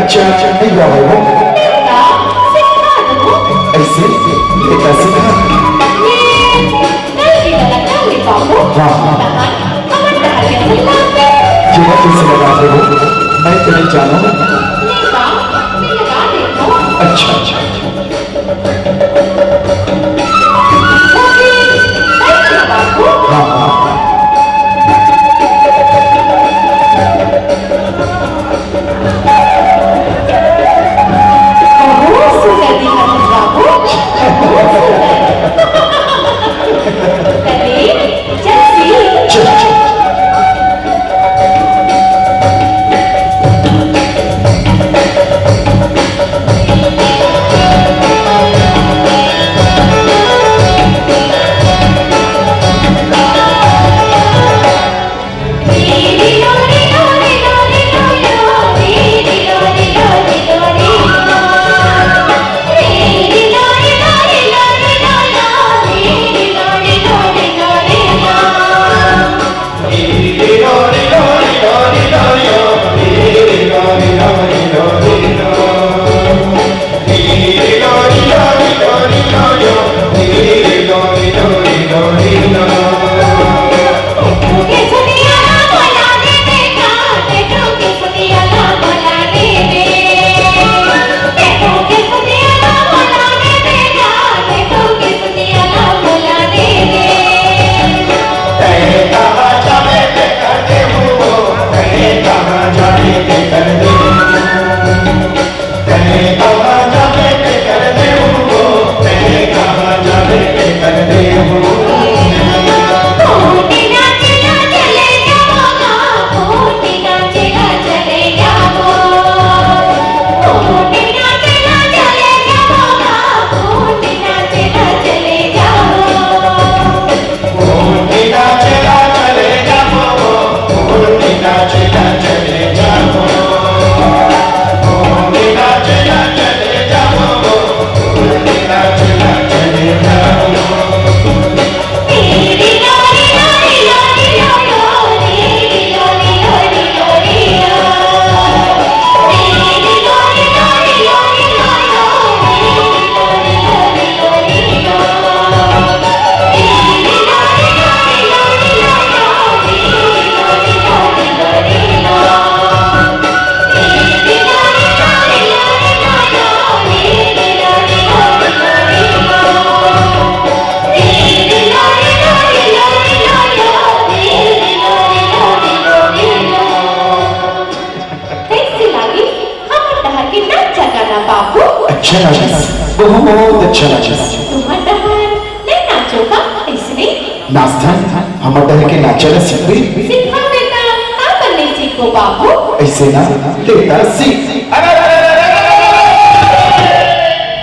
नाचा नहीं गावे हो ऐसे लेता सीखा हाँ जिन्हें कैसे लगाते हो मैं तो नहीं जानू अच्छा अच्छा हाँ हाँ अच्छा लगा बहुत अच्छा लगा नाचता हमारे डर के नाचना सीखी सिखा बेटा आप नहीं सीखो बाबू ऐसे ना लेता सीख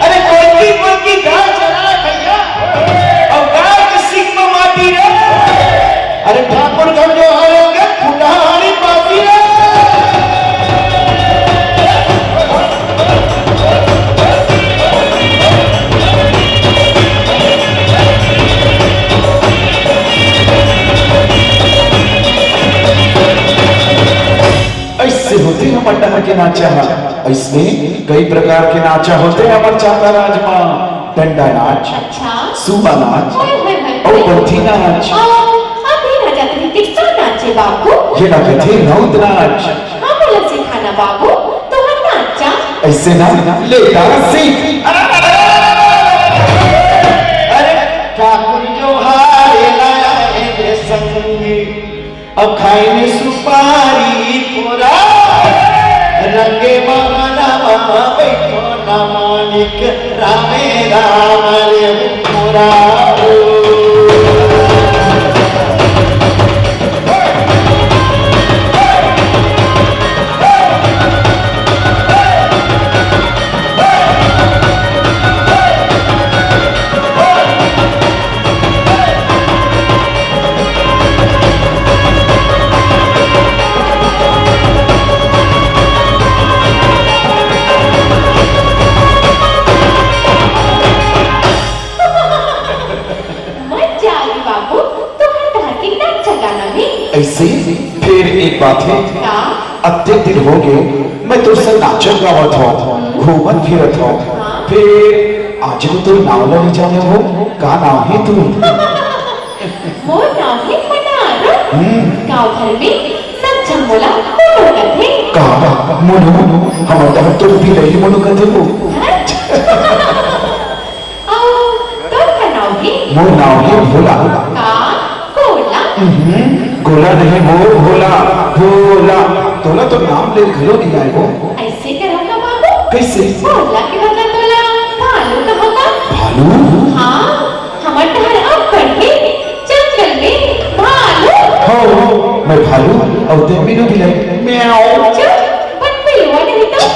अरे कोई की गाय चला भैया और गाय की सीख में माटी रे अरे ठाकुर घर जो आओगे फुलहारी पाती रे होते हैं हमारे के नाचा इसमें कई प्रकार के नाचा होते हैं हमारे चाता राजमा डंडा नाच अच्छा सूबा नाच और बंथी नाच अभी ना जाते टिक्का नाचे बाबू ये ना कहते नौद नाच हाँ बोला सिखाना बाबू तो हम नाचा ऐसे ना लेता सीख अरे ठाकुर जो हारे लाए संगी अब खाए सुपारी पूरा रंगे मामा बैठो ना मानिक रामे राम रे पूरा ऐसे फिर एक बात है अत्यधिक दिन हो गए मैं तुझसे नाचत गावत हो, घूमत फिरत हो, फिर आज को तू नाव नहीं जाने हो, का नाव है तू? मोर नाम है मनारो। गाँव घर में सब जमोला मोनो कथे। का मोनू हमारा तो भी नहीं मोनू कहते हो। तो का नाम है? मोर नाव है भोला। का कोला। गोला नहीं मोर भोला भोला। तोला तो नाम ले घरों नहीं आए वो। ऐसे करोगा बाबू? कैसे? भोला के बदला तोला भालू कहोगा? भालू? हाँ, हमारे घर अब बढ़े जंगल में भालू। हो मैं भालू और ते मीनू भी नहीं म्याऊ। चुप, बट पिलवा नहीं तो।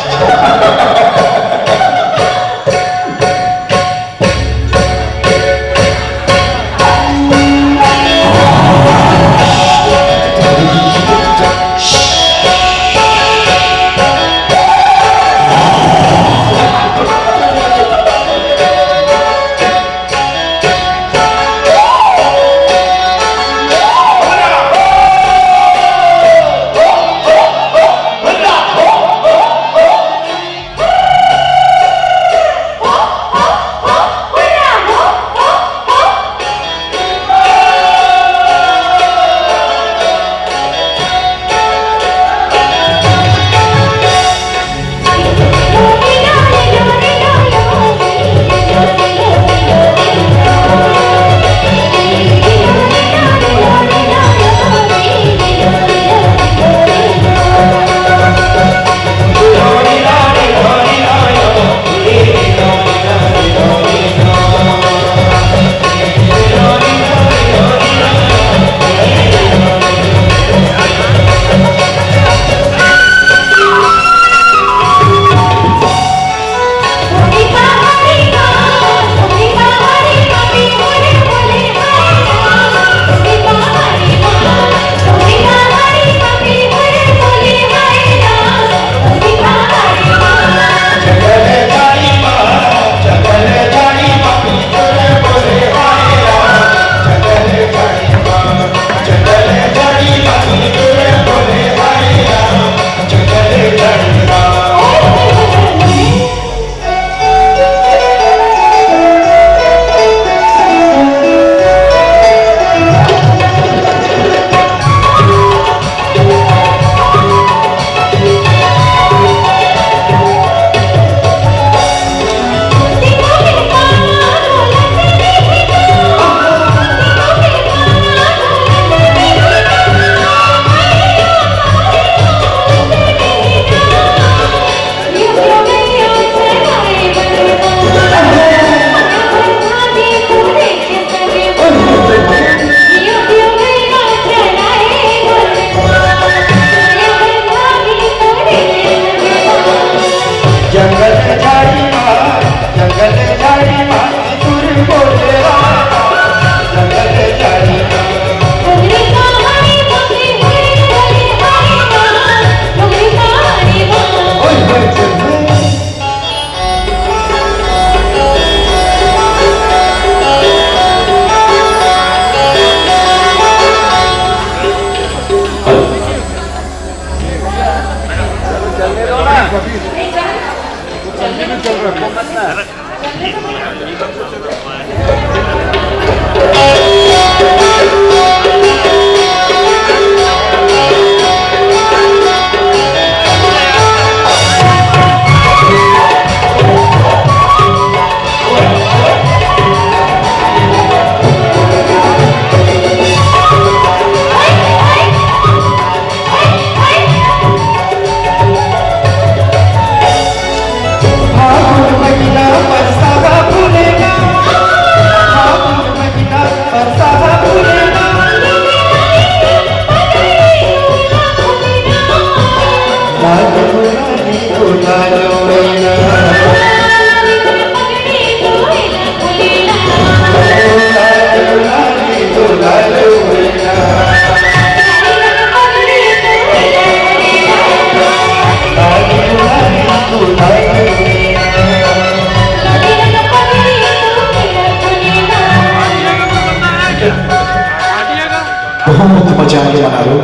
बहुत मजा आया मना लो,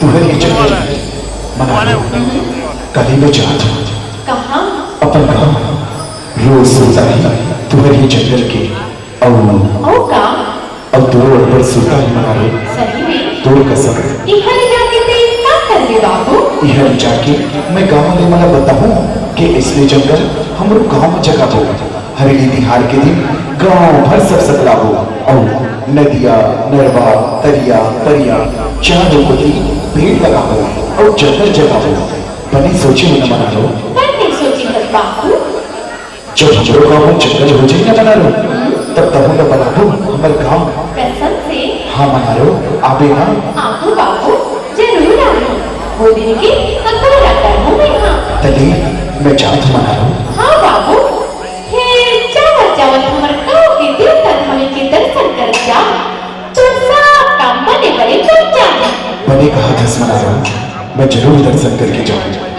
तुम्हें ये चुप मना लो। कल ही मैं चाहता हूँ कहाँ? अपन गाँव रोज सोता ही तुम्हारी जंगल के और का अब दो अड़बड़ सोता ही मना लो सही में दो कसम इहर जाके ते का करबे बाबू? यह जाके मैं गाँव वाले वाला बताऊं कि इसलिए जंगल हमरो गाँव में जगह हो हरेली तिहार के दिन गाँव भर सब सकला हो और नदिया नरवा तरिया परिया चांद कोती भीड़ लगा हो और जंगल जगह हो बने सोचे में न मना लो मैंने सोची है बाबू। जब हमरो गाँव में जंगल हो जाए न मना लो तब तब न बना लो हमारे गाँव कसम से हाँ मना लो आबे ना आपू बाबू जरूर आऊँ वो दिन की अखबार करना मैं हाँ तले मैं चाहत मना लो हाँ बाबू फिर चावल चावल हमारे गाँव के देवता धामी के दर्शन कर जा तो सब काम बने बने बन जाए। बने कहा धस मना लो मैं जरूर दर्शन करके जाऊंगा।